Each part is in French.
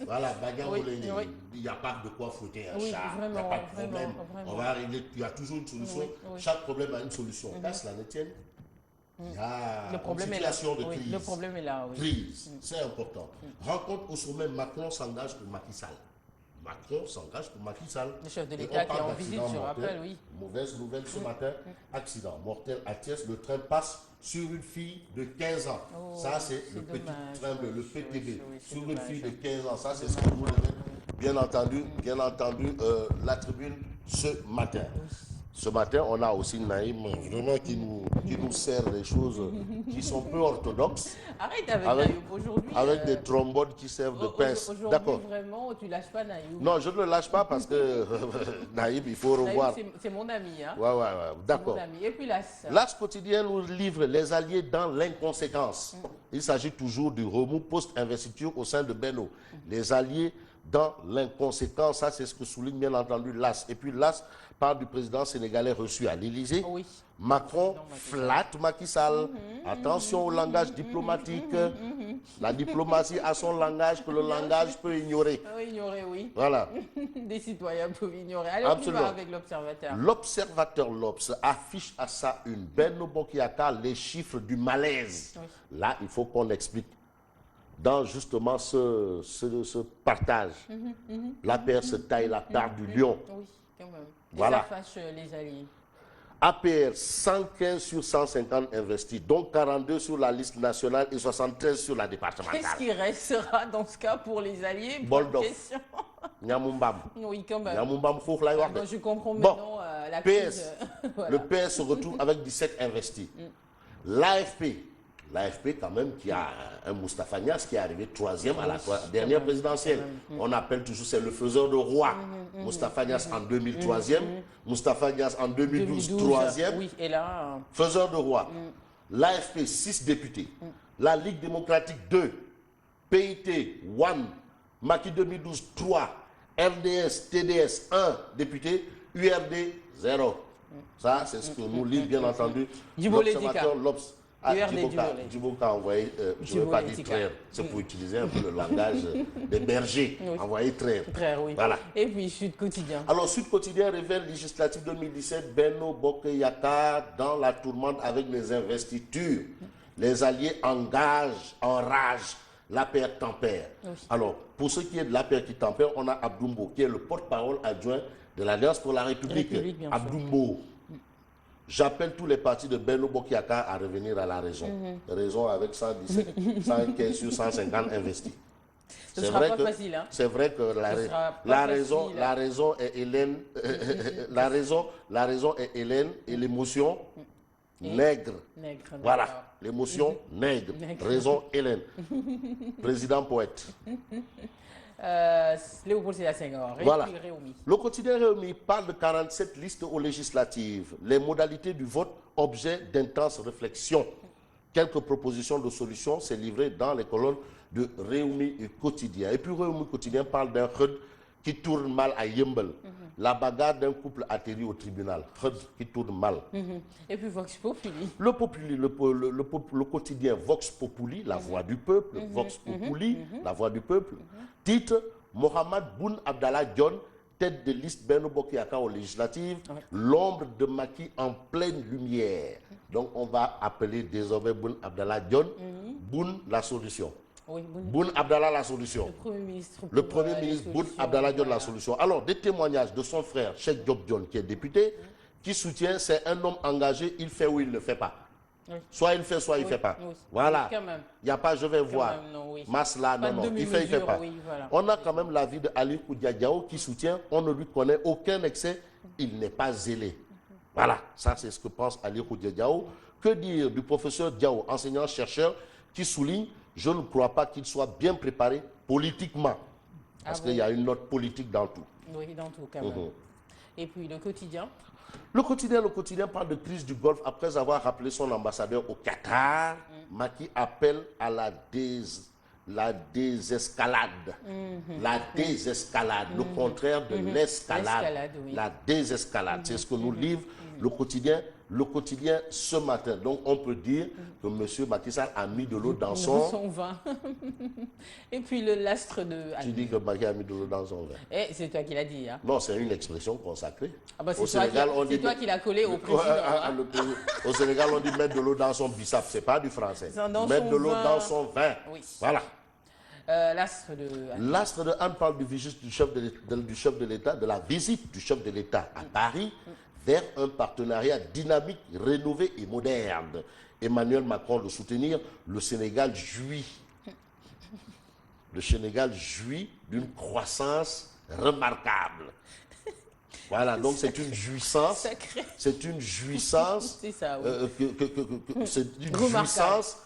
Voilà, Oui, oui. il n'y a pas de quoi fouetter un Oui, chat, il n'y a vraiment, pas de problème. vraiment. On va régler, il y a toujours une solution. Oui, oui. Chaque problème a une solution. Là, cela ne tienne. Il y Le a une problème est là. situation de Oui, le crise. problème est là, oui. Crise, c'est important. Rencontre au sommet, Macron s'engage pour Macky Sall. Macron s'engage pour Macky Sall. Le chef de Et l'État on qui est parle en visite, d'accident je mortel. rappelle, oui. Mauvaise nouvelle ce matin. Accident mortel à Thiès. Le train passe sur une fille de 15 ans. Oh, Ça, c'est le dommage, petit train, oui, le oui, PTB. oui, c'est Sur une dommage. fille de 15 ans. Ça, c'est ce que vous levez. Bien entendu, la tribune ce matin. Ce matin, on a aussi Naïm, vraiment, qui nous sert des choses qui sont peu orthodoxes. Arrête avec Avec, Nayoub aujourd'hui. avec des trombones qui servent de pince. Aujourd'hui, D'accord. vraiment, tu lâches pas Nayoub. Non, je ne le lâche pas parce que Naïm, il faut Nayoub, revoir. c'est mon ami. Hein. Ouais, C'est d'accord. mon ami. Et puis là, L'As quotidien nous livre les alliés dans l'inconséquence. Il s'agit toujours du remous post-investiture au sein de Beno. Les alliés dans l'inconséquence, ça c'est ce que souligne bien entendu l'As. Et puis l'As parle du président sénégalais reçu à l'Élysée. oui. Macron flatte Macky Sall. Attention au langage diplomatique. La diplomatie a son langage que le langage peut ignorer. Ignorer, oui. Voilà. Des citoyens peuvent ignorer. Allez, Absolument. on y va avec l'observateur. L'observateur l'Obs affiche à ça une Benno Bokk Yakaar les chiffres du malaise. Oui. Là, il faut qu'on explique. Dans justement ce partage, la paire se taille la part du lion. Oui, quand même. Et Voilà. ça fâche les alliés. APR, 115 sur 150 investis, donc 42 sur la liste nationale et 73 sur la Qu'est-ce départementale. qui restera dans ce cas pour les alliés? Bonne Boldof. question. Nyamumbam. Oui, quand même. Nyamumbam, faut que l'on Bon, je comprends Bon, maintenant la PS, crise. Voilà. le PS se retrouve avec 17 investis. L'AFP quand même qui a un Moustapha Niasse qui est arrivé troisième à la dernière présidentielle. On appelle toujours, c'est le faiseur de roi. Moustapha Niasse en 2003e, Moustapha Niasse en 2012 troisième, Oui, et là, faiseur de roi. L'AFP 6 députés, la Ligue démocratique 2, PIT 1, Macky 2012 3, RDS, TDS 1 député, URD 0. Ça, c'est ce que nous lit bien entendu l'observateur l'Obs. Djiboka a envoyé, je ne veux pas dire traire, c'est pour utiliser un peu le langage des bergers, envoyé traire. oui. Voilà. Et puis, Sud Quotidien. Alors, Sud Quotidien révèle législative 2017, Benno Bokk Yakaar dans la tourmente avec les investitures. Les alliés enragent l'APR tempère. Oui. Alors, pour ce qui est de l'APR qui tempère, on a Abdoumbo, qui est le porte-parole adjoint de l'Alliance pour la République. Bien sûr. Abdoumbo. J'appelle tous les partis de Benno Bokk Yakaar à revenir à la raison. Raison avec 117, 115 sur 150 investis. Ce sera pas facile, hein. C'est vrai que la raison est Hélène, la raison est Hélène et l'émotion nègre. Voilà, l'émotion nègre. Raison Hélène. Président poète. Léopold Sédar Senghor. Voilà. Réumi. Le quotidien Réumi parle de 47 listes aux législatives. Les modalités du vote, objet d'intenses réflexions. Quelques propositions de solutions, c'est livré dans les colonnes de Réumi Quotidien. Et puis Réumi Quotidien parle d'un Khud qui tourne mal à Yembel. La bagarre d'un couple atterri au tribunal. Khud qui tourne mal. Et puis Vox Populi. Le quotidien Vox Populi, la voix du peuple. Vox Populi, la voix du peuple. Titre, Mohamed Boun Abdallah Dionne, tête de liste Benno Bokk Yakaar aux législatives, l'ombre de Macky en pleine lumière. Donc on va appeler désormais Boun Abdallah Dionne, Boun la solution. Oui, Boun Abdallah la solution. Le Premier ministre Boun Abdallah Dionne la solution. Alors, des témoignages de son frère, Cheikh Diop Dionne, qui est député, qui soutient, c'est un homme engagé, il fait ou il ne fait pas. Soit il fait, soit il ne fait pas. Voilà. Il n'y a pas, je vais voir. Masla, non, il fait, il ne fait pas. On a quand même l'avis de Ali Koudia Diao qui soutient, on ne lui connaît aucun excès, il n'est pas zélé. Voilà, ça c'est ce que pense Ali Koudia Diao. Que dire du professeur Diao, enseignant-chercheur, qui souligne, je ne crois pas qu'il soit bien préparé politiquement. Parce qu'il y a une note politique dans tout. Oui, dans tout, quand même. Et puis le quotidien. Le quotidien parle de crise du Golfe après avoir rappelé son ambassadeur au Qatar. Macky appelle à la désescalade. La désescalade, le contraire de l'escalade. La désescalade, c'est ce que nous livre le quotidien le quotidien ce matin. Donc on peut dire que M. Macky Sall a mis de l'eau dans son vin. Et puis le lastre de... Tu dis que Macky a mis de l'eau dans son vin. Eh, c'est toi qui l'as dit. Hein. Non, c'est une expression consacrée. Ah bah c'est toi qui l'as collé au président. Au Sénégal, on dit mettre de l'eau dans son bissap. C'est pas du français. Mettre de l'eau dans son vin. Oui. Voilà. L'astre de Anne. L'astre de Anne parle du chef de l'État, de la visite du chef de l'État à Paris vers un partenariat dynamique, rénové et moderne. Emmanuel Macron de soutenir, le Sénégal jouit. Le Sénégal jouit d'une croissance remarquable. Voilà, donc c'est une jouissance. C'est une jouissance. C'est ça, oui. C'est une jouissance.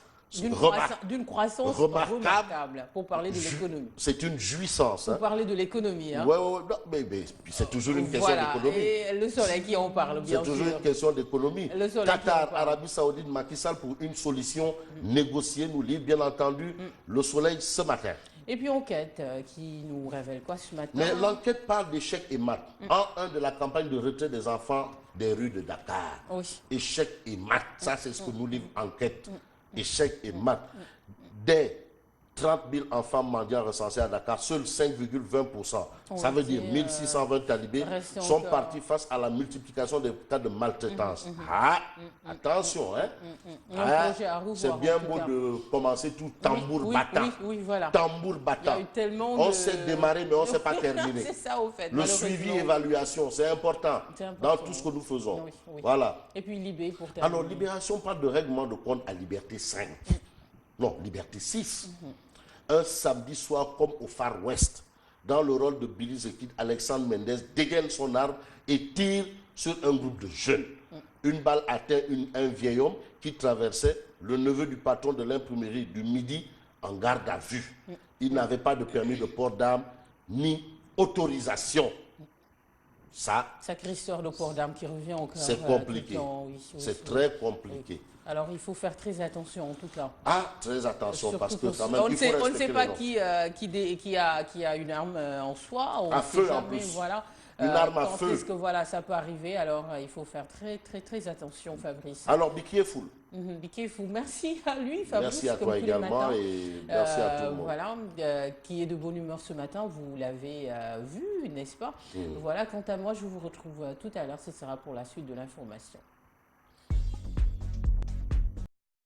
D'une croissance remarquable, pour parler de l'économie. C'est une jouissance. Pour parler de l'économie. Hein. Oui, mais c'est toujours une question d'économie. Et le soleil qui en parle, bien sûr. C'est toujours une question d'économie. Qatar, Arabie Saoudite, Macky Sall pour une solution négociée, nous livre bien entendu le soleil ce matin. Et puis enquête qui nous révèle quoi ce matin? Mais l'enquête parle d'échec et mat. En un de la campagne de retrait des enfants des rues de Dakar. Oui. Échec et mat, ça c'est ce que nous livre enquête. Échec et mat. Des 30 000 enfants mendiants recensés à Dakar, seuls 5,20%. Ça veut dire 1620 talibés sont partis face à la multiplication des cas de maltraitance. Attention, hein. C'est bien beau de commencer tout tambour battant. Oui, voilà. Tambour battant. On sait démarrer, mais on ne sait pas terminer. C'est ça, au fait. Le suivi, évaluation, c'est important dans tout ce que nous faisons. Oui. Voilà. Et puis Libé pour terminer. Alors, Libération parle de règlement de compte à Liberté 5. Non, Liberté 6. Un samedi soir, comme au Far West, dans le rôle de Billy the Kid, Alexandre Mendez dégaine son arme et tire sur un groupe de jeunes. Une balle atteint un vieil homme qui traversait, le neveu du patron de l'imprimerie du Midi, en garde à vue. Il n'avait pas de permis de port d'armes ni autorisation. Ça, sacrée histoire de port d'armes qui revient encore. C'est compliqué. C'est très compliqué. Alors il faut faire très attention en tout cas. Très attention. Surtout parce que quand même, on ne sait pas qui a une arme en soi. À feu en plus. Voilà. Une arme à feu. Est-ce que voilà, ça peut arriver? Alors il faut faire très attention, Fabrice. Alors Biki est full. Biki est full. Merci à lui, Fabrice. Merci à toi également et merci à tout le monde. Voilà, qui est de bonne humeur ce matin, vous l'avez vu, n'est-ce pas? Voilà, quant à moi, je vous retrouve tout à l'heure. Ce sera pour la suite de l'information.